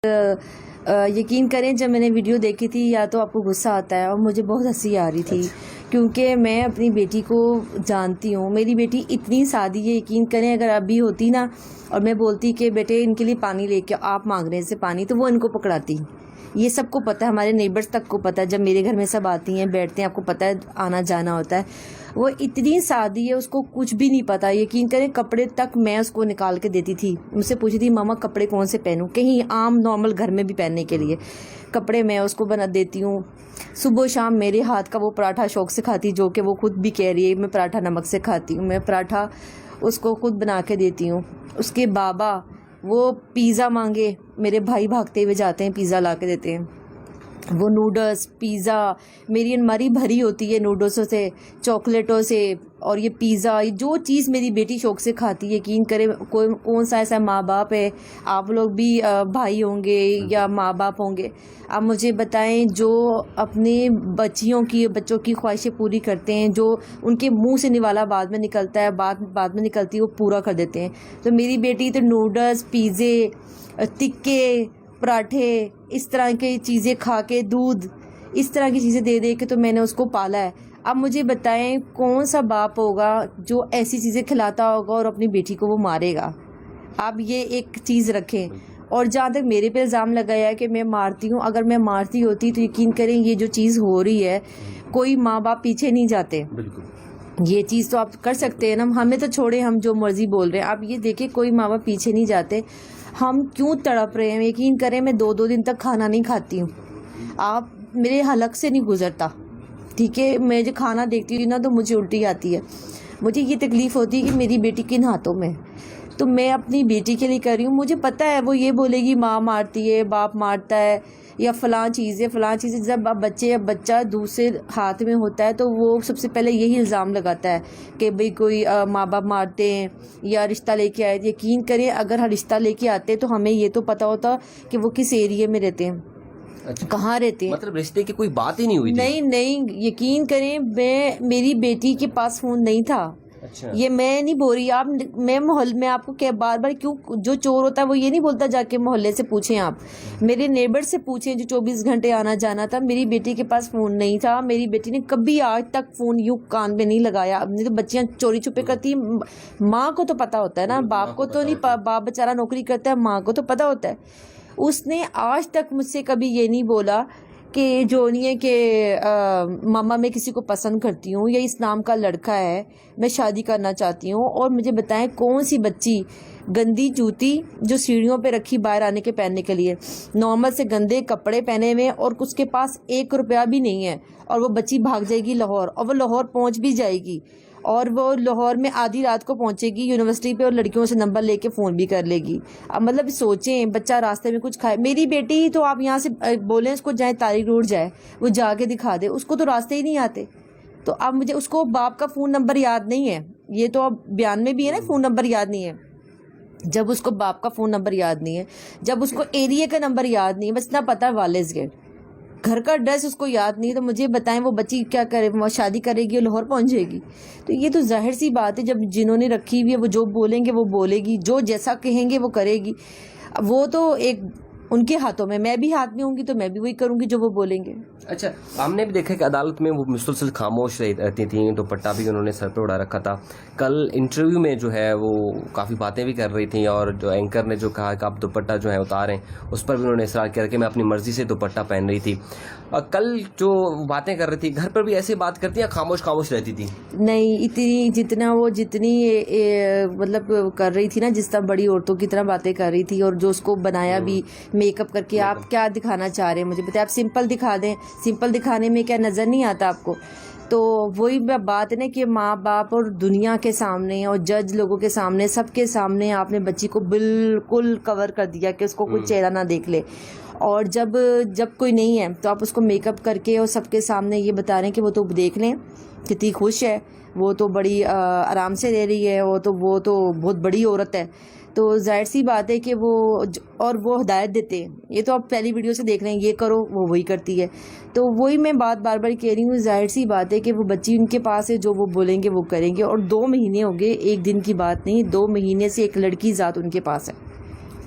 یقین کریں جب میں نے ویڈیو دیکھی تھی یا تو آپ کو غصہ آتا ہے اور مجھے بہت ہنسی آ رہی تھی کیونکہ میں اپنی بیٹی کو جانتی ہوں. میری بیٹی اتنی سادی ہے, یقین کریں اگر ابھی ہوتی نا اور میں بولتی کہ بیٹے ان کے لیے پانی لے کے آپ مانگ رہے ہیں سے پانی, تو وہ ان کو پکڑاتی. یہ سب کو پتہ ہے, ہمارے نیبرز تک کو پتہ ہے, جب میرے گھر میں سب آتی ہیں بیٹھتے ہیں آپ کو پتہ ہے آنا جانا ہوتا ہے. وہ اتنی سادی ہے, اس کو کچھ بھی نہیں پتہ. یقین کریں کپڑے تک میں اس کو نکال کے دیتی تھی. مجھ سے پوچھی تھی ماما کپڑے کون سے پہنوں, کہیں عام نارمل گھر میں بھی پہننے کے لیے کپڑے میں اس کو بنا دیتی ہوں. صبح شام میرے ہاتھ کا وہ پراٹھا شوق سے کھاتی, جو کہ وہ خود بھی کہہ رہی ہے میں پراٹھا نمک سے کھاتی ہوں. میں پراٹھا اس کو خود بنا کے دیتی ہوں. اس کے بابا وہ پیزا مانگے, میرے بھائی بھاگتے ہوئے جاتے ہیں پیزا لا کے دیتے ہیں. وہ نوڈلس پیزا, میری الماری بھری ہوتی ہے نوڈلسوں سے, چاکلیٹوں سے, اور یہ پیزا, جو چیز میری بیٹی شوق سے کھاتی ہے. یقین کرے کون سا ایسا ماں باپ ہے, آپ لوگ بھی بھائی ہوں گے یا ماں باپ ہوں گے, آپ مجھے بتائیں جو اپنے بچوں کی خواہشیں پوری کرتے ہیں, جو ان کے منہ سے نوالا بعد میں نکلتا ہے, بعد میں نکلتی ہے وہ پورا کر دیتے ہیں. تو میری بیٹی تو نوڈلس پیزے ٹکے پراٹھے اس طرح کی چیزیں کھا کے, دودھ اس طرح کی چیزیں دے دے کے تو میں نے اس کو پالا ہے. اب مجھے بتائیں کون سا باپ ہوگا جو ایسی چیزیں کھلاتا ہوگا اور اپنی بیٹی کو وہ مارے گا. آپ یہ ایک چیز رکھیں. اور جہاں تک میرے پہ الزام لگایا ہے کہ میں مارتی ہوں, اگر میں مارتی ہوتی تو یقین کریں یہ جو چیز ہو رہی ہے کوئی ماں باپ پیچھے نہیں جاتے. یہ چیز تو آپ کر سکتے ہیں نا, ہمیں تو چھوڑے ہم جو مرضی بول رہے ہیں. آپ یہ دیکھیں کوئی ماں باپ پیچھے نہیں جاتے. ہم کیوں تڑپ رہے ہیں, یقین کریں میں 2 دن تک کھانا نہیں کھاتی ہوں. آپ میرے حلق سے نہیں گزرتا, ٹھیک ہے. میں جو کھانا دیکھتی ہوں نا تو مجھے الٹی آتی ہے. مجھے یہ تکلیف ہوتی ہے کہ میری بیٹی کن ہاتھوں میں, تو میں اپنی بیٹی کے لیے کر رہی ہوں. مجھے پتہ ہے وہ یہ بولے گی ماں مارتی ہے, باپ مارتا ہے, یا فلاں چیز ہے فلاں چیز ہے. جب بچہ دوسرے ہاتھ میں ہوتا ہے تو وہ سب سے پہلے یہی الزام لگاتا ہے کہ بھئی کوئی ماں باپ مارتے ہیں یا رشتہ لے کے آئے. یقین کریں اگر ہم رشتہ لے کے آتے تو ہمیں یہ تو پتہ ہوتا کہ وہ کس ایریے میں رہتے ہیں, کہاں رہتے ہیں. مطلب رشتے کی کوئی بات ہی نہیں ہوئی تھی؟ نہیں, یقین کریں میری بیٹی کے پاس فون نہیں تھا. یہ میں نہیں بول رہی آپ, میں محلے میں آپ کو کہ بار بار کیوں, جو چور ہوتا ہے وہ یہ نہیں بولتا جا کے محلے سے پوچھیں, آپ میرے نیبر سے پوچھیں جو 24 گھنٹے آنا جانا تھا. میری بیٹی کے پاس فون نہیں تھا. میری بیٹی نے کبھی آج تک فون یوں کان پہ نہیں لگایا. اب نہیں تو بچیاں چوری چھپے کرتی ہیں, ماں کو تو پتہ ہوتا ہے نا, باپ کو تو نہیں. باپ بیچارہ نوکری کرتا ہے, ماں کو تو پتہ ہوتا ہے. اس نے آج تک مجھ سے کبھی یہ نہیں بولا کہ جو نہیں ہے کہ ماما میں کسی کو پسند کرتی ہوں یا اس نام کا لڑکا ہے میں شادی کرنا چاہتی ہوں. اور مجھے بتائیں کون سی بچی گندی جوتی جو سیڑھیوں پہ رکھی باہر آنے کے پہننے کے لیے, نارمل سے گندے کپڑے پہنے ہوئے, اور اس کے پاس 1 روپیہ بھی نہیں ہے, اور وہ بچی بھاگ جائے گی لاہور, اور وہ لاہور پہنچ بھی جائے گی, اور وہ لاہور میں آدھی رات کو پہنچے گی یونیورسٹی پہ, اور لڑکیوں سے نمبر لے کے فون بھی کر لے گی. اب مطلب سوچیں بچہ راستے میں کچھ کھائے. میری بیٹی تو آپ یہاں سے بولیں اس کو جائیں تاریخ روڈ جائے, وہ جا کے دکھا دے, اس کو تو راستے ہی نہیں آتے. تو اب مجھے اس کو باپ کا فون نمبر یاد نہیں ہے, یہ تو اب بیان میں بھی ہے نا فون نمبر یاد نہیں ہے. جب اس کو باپ کا فون نمبر یاد نہیں ہے, جب اس کو ایریے کا نمبر یاد نہیں ہے, بس اتنا پتہ ہے والز گیٹ, گھر کا ایڈریس اس کو یاد نہیں, تو مجھے بتائیں وہ بچی کیا کرے, وہ شادی کرے گی اور لاہور پہنچ جائے گی. تو یہ تو ظاہر سی بات ہے, جب جنہوں نے رکھی ہوئی ہے وہ جو بولیں گے وہ بولے گی, جو جیسا کہیں گے وہ کرے گی. وہ تو ایک ان کے ہاتھوں میں بھی ہاتھ میں ہوں گی تو میں بھی وہی کروں گی جو وہ بولیں گے. اچھا, ہم نے بھی دیکھا کہ عدالت میں وہ مسلسل خاموش رہتی تھیں, دوپٹہ بھی انہوں نے سر پہ اڑا رکھا تھا. کل انٹرویو میں جو ہے وہ کافی باتیں بھی کر رہی تھیں, اور جو اینکر نے جو کہا کہ آپ دوپٹہ جو ہے اتاریں, اس پر بھی انہوں نے اصرار کیا کہ میں اپنی مرضی سے دوپٹہ پہن رہی تھی. اور کل جو باتیں کر رہی تھی گھر پر بھی ایسی بات کرتی ہیں, خاموش رہتی تھی؟ نہیں, جتنی مطلب کر رہی تھی نا, جس طرح بڑی عورتوں کی طرح باتیں کر رہی تھی, اور جو اس کو بنایا بھی میک اپ کر کے. آپ کیا دکھانا چاہ رہے ہیں مجھے بتائیں, آپ سمپل دکھا دیں, سمپل دکھانے میں کیا نظر نہیں آتا آپ کو؟ تو وہی بات ہے نا کہ ماں باپ اور دنیا کے سامنے اور جج لوگوں کے سامنے سب کے سامنے آپ نے بچی کو بالکل کور کر دیا کہ اس کو کوئی چہرہ نہ دیکھ لے. اور جب کوئی نہیں ہے تو آپ اس کو میک اپ کر کے اور سب کے سامنے یہ بتا رہے ہیں کہ وہ تو دیکھ لیں کتنی خوش ہے, وہ تو بڑی آرام سے رہ رہی ہے, وہ تو بہت بڑی عورت ہے. تو ظاہر سی بات ہے کہ وہ ہدایت دیتے ہیں. یہ تو آپ پہلی ویڈیو سے دیکھ رہے ہیں, یہ کرو, وہ وہی کرتی ہے. تو وہی میں بات بار بار کہہ رہی ہوں, ظاہر سی بات ہے کہ وہ بچی ان کے پاس ہے, جو وہ بولیں گے وہ کریں گے. اور 2 مہینے ہو گئے, 1 دن کی بات نہیں, 2 مہینے سے ایک لڑکی ذات ان کے پاس ہے.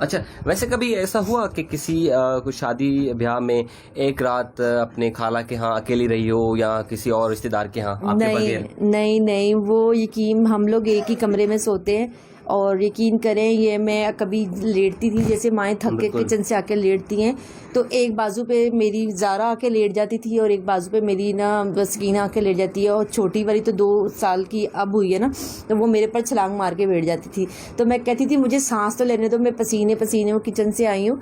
اچھا ویسے کبھی ایسا ہوا کہ کسی کوئی شادی بیاہ میں ایک رات اپنے خالہ کے ہاں اکیلی رہی ہو یا کسی اور رشتے دار کے ہاں آپ کے بغیر؟ نہیں وہ یقین ہم لوگ ایک ہی کمرے میں سوتے ہیں، اور یقین کریں یہ میں کبھی لیٹتی تھی جیسے مائیں تھک کے کچن سے آ کے لیٹتی ہیں تو ایک بازو پہ میری زارا آ کے لیٹ جاتی تھی اور ایک بازو پہ میری نا سکینہ آ کے لیٹ جاتی ہے، اور چھوٹی والی تو 2 سال کی اب ہوئی ہے نا تو وہ میرے پر چھلانگ مار کے بیٹھ جاتی تھی. تو میں کہتی تھی مجھے سانس تو لینے دو، میں پسینے ہوں کچن سے آئی ہوں.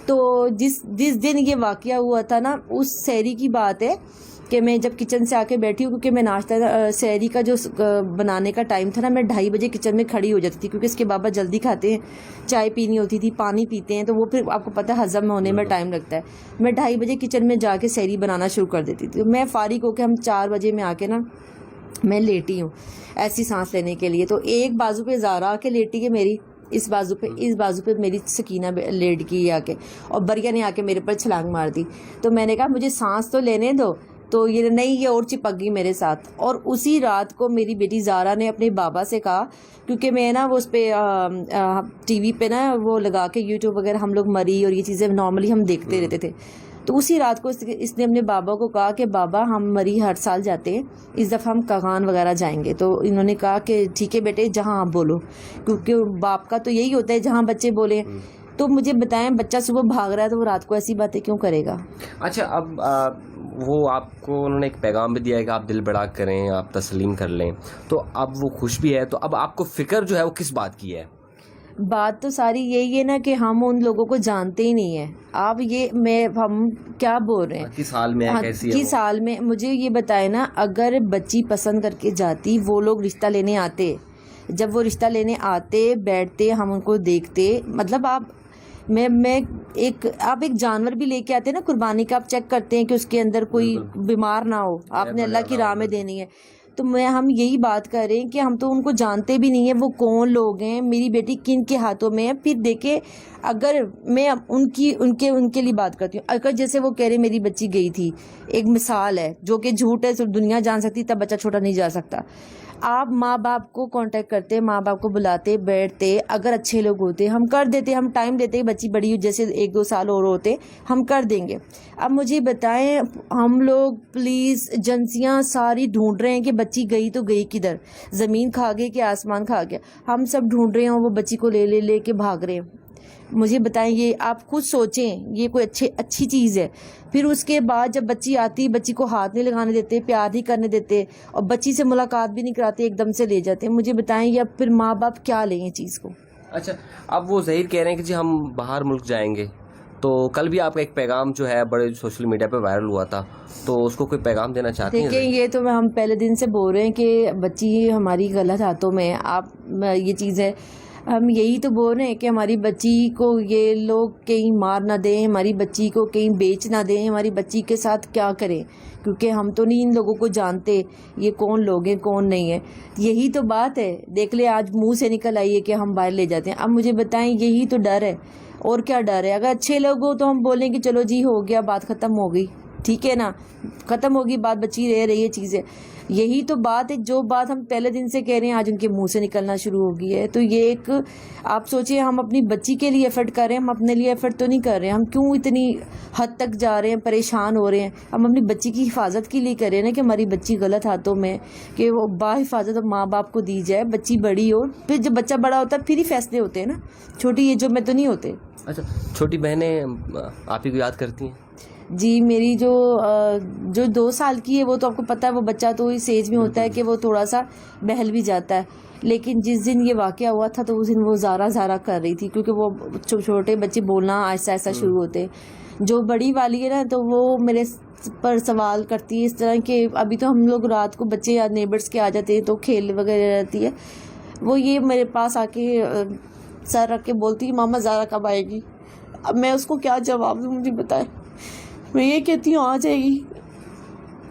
تو جس دن یہ واقعہ ہوا تھا نا اس سحری کی بات ہے کہ میں جب کچن سے آ کے بیٹھی ہوں، کیونکہ میں ناشتہ سحری کا جو بنانے کا ٹائم تھا نا میں 2:30 بجے کچن میں کھڑی ہو جاتی تھی، کیونکہ اس کے بابا جلدی کھاتے ہیں، چائے پینی ہوتی تھی، پانی پیتے ہیں، تو وہ پھر آپ کو پتہ ہے ہضم ہونے میں ٹائم لگتا ہے. میں 2:30 بجے کچن میں جا کے سحری بنانا شروع کر دیتی تھی. میں فارغ ہو کے ہم 4 بجے میں آ کے نا میں لیٹی ہوں ایسی سانس لینے کے لیے. تو ایک بازو پہ زارا آ کے لیٹی ہے میری، اس بازو پہ میری سکینہ لیٹ کی آ کے، اور بریا نے آ کے میرے پر چھلانگ مار دی. تو میں نے کہا مجھے سانس تو لینے دو، تو یہ نہیں، یہ اور چپک گئی میرے ساتھ. اور اسی رات کو میری بیٹی زارا نے اپنے بابا سے کہا، کیونکہ میں نا وہ اس پہ ٹی وی پہ نا وہ لگا کے یوٹیوب وغیرہ ہم لوگ مری اور یہ چیزیں نارملی ہم دیکھتے رہتے تھے. تو اسی رات کو اس نے اپنے بابا کو کہا کہ بابا ہم مری ہر سال جاتے ہیں، اس دفعہ ہم کاغان وغیرہ جائیں گے. تو انہوں نے کہا کہ ٹھیک ہے بیٹے جہاں آپ بولو، کیونکہ باپ کا تو یہی ہوتا ہے جہاں بچے بولیں. تو مجھے بتائیں بچہ صبح بھاگ رہا ہے تو وہ رات کو ایسی باتیں کیوں کرے گا؟ اچھا اب وہ آپ کو انہوں نے ایک پیغام بھی دیا ہے کہ آپ دل بڑا کریں، آپ تسلیم کر لیں، تو اب وہ خوش بھی ہے، تو اب آپ کو فکر جو ہے وہ کس بات کی ہے؟ بات تو ساری یہی ہے نا کہ ہم ان لوگوں کو جانتے ہی نہیں ہیں. آپ ہم کیا بول رہے ہیں کس حال میں ہے، کیسی ہے کس حال میں؟ مجھے یہ بتائے نا، اگر بچی پسند کر کے جاتی، وہ لوگ رشتہ لینے آتے، جب وہ رشتہ لینے آتے بیٹھتے ہم ان کو دیکھتے، مطلب آپ ایک جانور بھی لے کے آتے نا قربانی کا، آپ چیک کرتے ہیں کہ اس کے اندر کوئی بیمار نہ ہو، آپ نے اللہ کی راہ میں دینی ہے. تو ہم یہی بات کر رہے ہیں کہ ہم تو ان کو جانتے بھی نہیں ہیں وہ کون لوگ ہیں، میری بیٹی کن کے ہاتھوں میں ہے. پھر دیکھیں اگر میں ان کے لیے بات کرتی ہوں، اگر جیسے وہ کہہ رہے میری بچی گئی تھی، ایک مثال ہے جو کہ جھوٹ ہے، صرف دنیا جان سکتی تب بچہ چھوٹا نہیں جا سکتا. آپ ماں باپ کو کانٹیکٹ کرتے، ماں باپ کو بلاتے، بیٹھتے، اگر اچھے لوگ ہوتے ہم کر دیتے، ہم ٹائم دیتے، بچی بڑی ہو جیسے 1-2 سال اور ہوتے ہم کر دیں گے. اب مجھے بتائیں ہم لوگ پولیس ایجنسیاں ساری ڈھونڈ رہے ہیں کہ بچی گئی تو گئی کدھر، زمین کھا گئی کہ آسمان کھا گیا، ہم سب ڈھونڈ رہے ہیں، وہ بچی کو لے کے بھاگ رہے ہیں. مجھے بتائیں یہ آپ خود سوچیں، یہ کوئی اچھی چیز ہے؟ پھر اس کے بعد جب بچی آتی، بچی کو ہاتھ نہیں لگانے دیتے، پیار نہیں کرنے دیتے، اور بچی سے ملاقات بھی نہیں کراتے، ایک دم سے لے جاتے ہیں. مجھے بتائیں یہ اب پھر ماں باپ کیا لیں یہ چیز کو؟ اچھا اب وہ ظہیر کہہ رہے ہیں کہ جی ہم باہر ملک جائیں گے، تو کل بھی آپ کا ایک پیغام جو ہے بڑے سوشل میڈیا پہ وائرل ہوا تھا، تو اس کو کوئی پیغام دینا چاہتے ہیں؟ دیکھیں یہ تو ہم پہلے دن سے بول رہے ہیں کہ بچی ہماری غلط ہاتھوں میں. آپ یہ چیز ہے، ہم یہی تو بول رہے ہیں کہ ہماری بچی کو یہ لوگ کہیں مار نہ دیں، ہماری بچی کو کہیں بیچ نہ دیں، ہماری بچی کے ساتھ کیا کریں، کیونکہ ہم تو نہیں ان لوگوں کو جانتے یہ کون لوگ ہیں کون نہیں ہے. یہی تو بات ہے، دیکھ لیں آج منہ سے نکل آئی ہے کہ ہم باہر لے جاتے ہیں. اب مجھے بتائیں یہی تو ڈر ہے، اور کیا ڈر ہے؟ اگر اچھے لوگ ہو تو ہم بولیں کہ چلو جی ہو گیا، بات ختم ہو گئی، ٹھیک ہے نا، ختم ہوگی بات، بچی رہ رہی ہے چیزیں. یہی تو بات ہے، جو بات ہم پہلے دن سے کہہ رہے ہیں آج ان کے منہ سے نکلنا شروع ہو گئی ہے. تو یہ ایک آپ سوچیں، ہم اپنی بچی کے لیے ایفرٹ کر رہے ہیں، ہم اپنے لیے ایفرٹ تو نہیں کر رہے ہیں. ہم کیوں اتنی حد تک جا رہے ہیں، پریشان ہو رہے ہیں؟ ہم اپنی بچی کی حفاظت کے لیے کر رہے ہیں نا، کہ ہماری بچی غلط ہاتھوں میں، کہ وہ با حفاظت ماں باپ کو دی جائے، بچی بڑی ہو. پھر جب بچہ بڑا ہوتا ہے پھر ہی فیصلے ہوتے ہیں نا، چھوٹی ایجوں میں تو نہیں ہوتے. اچھا چھوٹی بہنیں آپ ہی کو یاد کرتی ہیں؟ جی میری جو 2 سال کی ہے وہ تو آپ کو پتہ ہے، وہ بچہ تو اس ایج میں ہوتا ہے کہ وہ تھوڑا سا بہل بھی جاتا ہے. لیکن جس دن یہ واقعہ ہوا تھا تو اس دن وہ زارا کر رہی تھی، کیونکہ وہ چھوٹے بچے بولنا آہستہ شروع ہوتے. جو بڑی والی ہے نا تو وہ میرے پر سوال کرتی ہے اس طرح کہ ابھی تو ہم لوگ رات کو بچے یا نیبرس کے آ جاتے ہیں تو کھیل وغیرہ رہتی ہے، وہ یہ میرے پاس آ کے سر رکھ کے بولتی ہے ماما زارا کب آئے گی؟ اب میں اس کو کیا جواب دوں؟ مجھے بتائے. میں یہ کہتی ہوں آ جائے گی،